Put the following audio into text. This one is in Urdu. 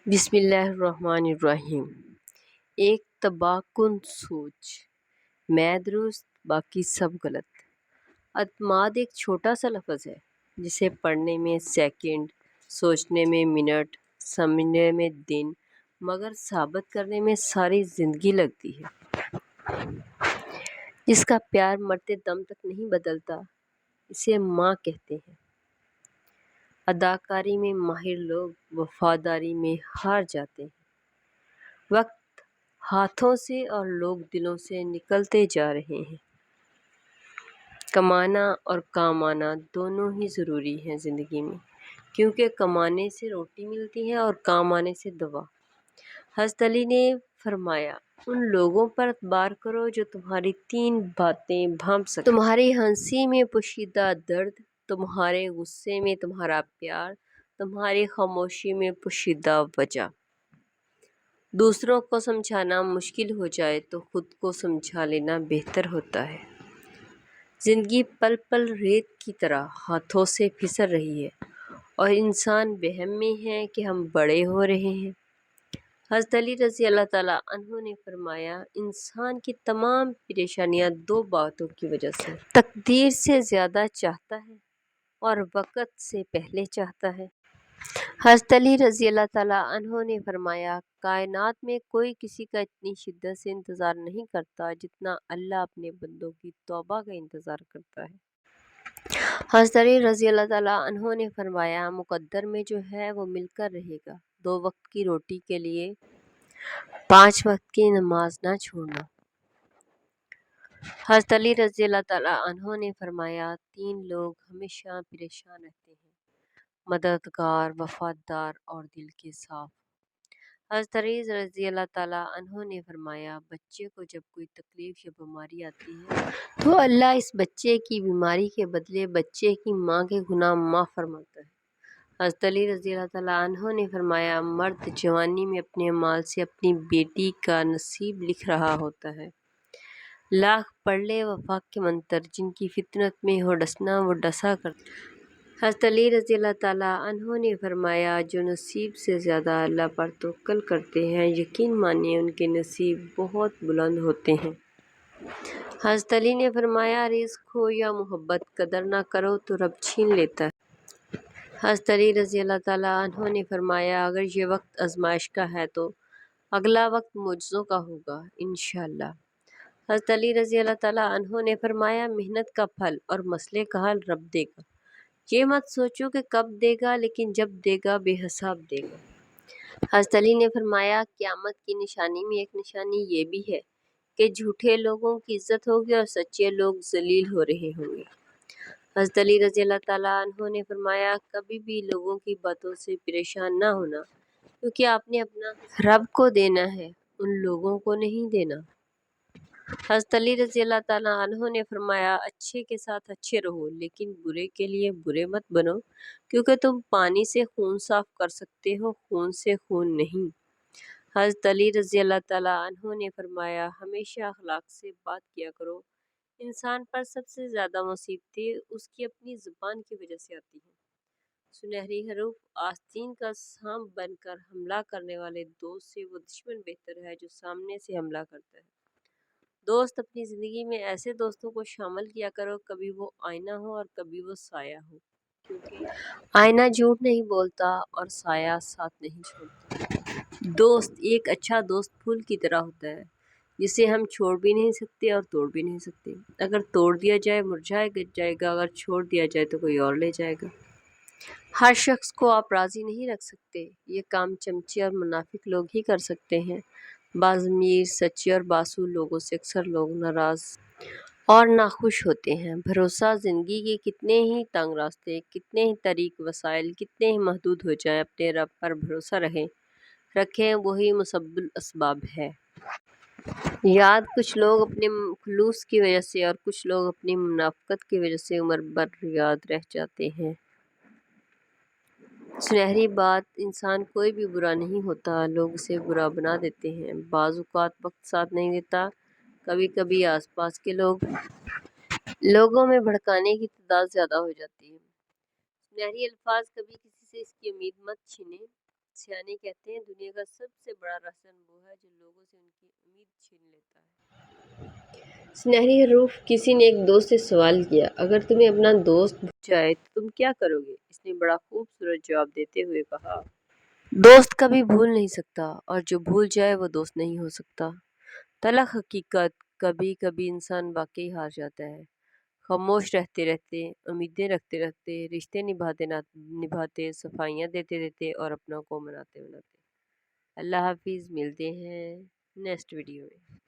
بسم اللہ الرحمن الرحیم۔ ایک تباہ کن سوچ، میں درست باقی سب غلط۔ اعتماد ایک چھوٹا سا لفظ ہے جسے پڑھنے میں سیکنڈ، سوچنے میں منٹ، سمجھنے میں دن، مگر ثابت کرنے میں ساری زندگی لگتی ہے۔ جس کا پیار مرتے دم تک نہیں بدلتا، اسے ماں کہتے ہیں۔ اداکاری میں ماہر لوگ وفاداری میں ہار جاتے ہیں۔ وقت ہاتھوں سے اور لوگ دلوں سے نکلتے جا رہے ہیں۔ کمانا اور کام آنا دونوں ہی ضروری ہیں زندگی میں، کیونکہ کمانے سے روٹی ملتی ہے اور کام آنے سے دوا۔ حضرت علی نے فرمایا، ان لوگوں پر اعتبار کرو جو تمہاری 3 باتیں بھانپ سکیں۔ تمہاری ہنسی میں پوشیدہ درد، تمہارے غصے میں تمہارا پیار، تمہاری خاموشی میں پوشیدہ وجہ۔ دوسروں کو سمجھانا مشکل ہو جائے تو خود کو سمجھا لینا بہتر ہوتا ہے۔ زندگی پل پل ریت کی طرح ہاتھوں سے پھسل رہی ہے اور انسان وہم میں ہے کہ ہم بڑے ہو رہے ہیں۔ حضرت علی رضی اللہ تعالیٰ عنہ نے فرمایا، انسان کی تمام پریشانیاں 2 باتوں کی وجہ سے تقدیر سے زیادہ چاہتا ہے اور وقت سے پہلے چاہتا ہے۔ حضرت علی رضی اللہ تعالیٰ عنہ نے فرمایا، کائنات میں کوئی کسی کا اتنی شدت سے انتظار نہیں کرتا جتنا اللہ اپنے بندوں کی توبہ کا انتظار کرتا ہے۔ حضرت علی رضی اللہ تعالیٰ عنہ نے فرمایا، مقدر میں جو ہے وہ مل کر رہے گا۔ 2 وقت کی روٹی کے لیے 5 وقت کی نماز نہ چھوڑنا۔ حضرت علی رضی اللہ تعالیٰ عنہ نے فرمایا، 3 لوگ ہمیشہ پریشان رہتے ہیں، مددگار، وفادار اور دل کے صاف۔ حضرت علی رضی اللہ تعالیٰ عنہ نے فرمایا، بچے کو جب کوئی تکلیف یا بیماری آتی ہے تو اللہ اس بچے کی بیماری کے بدلے بچے کی ماں کے گناہ معاف فرماتا ہے۔ حضرت علی رضی اللہ تعالیٰ عنہ نے فرمایا، مرد جوانی میں اپنے مال سے اپنی بیٹی کا نصیب لکھ رہا ہوتا ہے۔ لاکھ پڑھ لے وفا کے منتر، جن کی فطرت میں ہو ڈسنا وہ ڈسا کرتا ہے۔ حضرت علی رضی اللہ تعالیٰ عنہ نے فرمایا، جو نصیب سے زیادہ اللہ پر توکل کرتے ہیں، یقین مانیے ان کے نصیب بہت بلند ہوتے ہیں۔ حضرت علی نے فرمایا، رزق ہو یا محبت، قدر نہ کرو تو رب چھین لیتا ہے۔ حضرت علی رضی اللہ تعالیٰ عنہ نے فرمایا، اگر یہ وقت آزمائش کا ہے تو اگلا وقت معجزوں کا ہوگا انشاءاللہ۔ حضرت علی رضی اللہ تعالیٰ عنہ نے فرمایا، محنت کا پھل اور مسئلے کا حل رب دے گا۔ یہ مت سوچو کہ کب دے گا، لیکن جب دے گا بے حساب دے گا۔ حضرت علی نے فرمایا، قیامت کی نشانی میں ایک نشانی یہ بھی ہے کہ جھوٹے لوگوں کی عزت ہوگی اور سچے لوگ ذلیل ہو رہے ہوں گے۔ حضرت علی رضی اللہ تعالیٰ عنہ نے فرمایا، کبھی بھی لوگوں کی باتوں سے پریشان نہ ہونا، کیونکہ آپ نے اپنا رب کو دینا ہے، ان لوگوں کو نہیں دینا۔ حضرت علی رضی اللہ تعالیٰ عنہ نے فرمایا، اچھے کے ساتھ اچھے رہو، لیکن برے کے لیے برے مت بنو، کیونکہ تم پانی سے خون صاف کر سکتے ہو، خون سے خون نہیں۔ حضرت علی رضی اللہ تعالیٰ عنہ نے فرمایا، ہمیشہ اخلاق سے بات کیا کرو۔ انسان پر سب سے زیادہ مصیبتیں اس کی اپنی زبان کی وجہ سے آتی ہیں۔ سنہری حروف آستین کا سانپ بن کر حملہ کرنے والے دوست سے وہ دشمن بہتر ہے جو سامنے سے حملہ کرتا ہے۔ دوست، اپنی زندگی میں ایسے دوستوں کو شامل کیا کرو، کبھی وہ آئینہ ہو اور کبھی وہ سایہ ہو، کیونکہ آئینہ جھوٹ نہیں بولتا اور سایہ ساتھ نہیں چھوڑتا۔ دوست، ایک اچھا دوست پھول کی طرح ہوتا ہے جسے ہم چھوڑ بھی نہیں سکتے اور توڑ بھی نہیں سکتے۔ اگر توڑ دیا جائے مرجھا جائے گا، اگر چھوڑ دیا جائے تو کوئی اور لے جائے گا۔ ہر شخص کو آپ راضی نہیں رکھ سکتے، یہ کام چمچے اور منافق لوگ ہی کر سکتے ہیں۔ باضمیر، سچے اور باصول لوگوں سے اکثر لوگ ناراض اور ناخوش ہوتے ہیں۔ بھروسہ، زندگی کے کتنے ہی تنگ راستے، کتنے ہی طریق وسائل، کتنے ہی محدود ہو جائیں، اپنے رب پر بھروسہ رکھیں، وہی مسبب الاسباب ہے۔ یاد، کچھ لوگ اپنے خلوص کی وجہ سے اور کچھ لوگ اپنی منافقت کی وجہ سے عمر بھر یاد رہ جاتے ہیں۔ سنہری بات، انسان کوئی بھی برا نہیں ہوتا، لوگ اسے برا بنا دیتے ہیں۔ بعض اوقات وقت ساتھ نہیں دیتا، کبھی کبھی آس پاس کے لوگوں میں بھڑکانے کی تعداد زیادہ ہو جاتی ہے۔ سنہری الفاظ، کبھی کسی سے اس کی امید مت چھینیں، سیانی کہتے ہیں دنیا کا سب سے بڑا رہزن وہ ہے جو لوگوں سے ان کی امید چھین لیتا ہے۔ سنہری حروف۔ کسی نے ایک دوست سے سوال کیا، اگر تمہیں اپنا دوست بھول جائے تو تم کیا کرو گے؟ اس نے بڑا خوبصورت جواب دیتے ہوئے کہا، دوست کبھی بھول نہیں سکتا، اور جو بھول جائے وہ دوست نہیں ہو سکتا۔ تلخ حقیقت، کبھی کبھی انسان واقعی ہار جاتا ہے۔ خاموش رہتے رہتے، امیدیں رکھتے رکھتے، رشتے نبھاتے، صفائیاں دیتے دیتے اور اپنوں کو مناتے مناتے۔ اللہ حافظ، ملتے ہیں نیکسٹ ویڈیو میں۔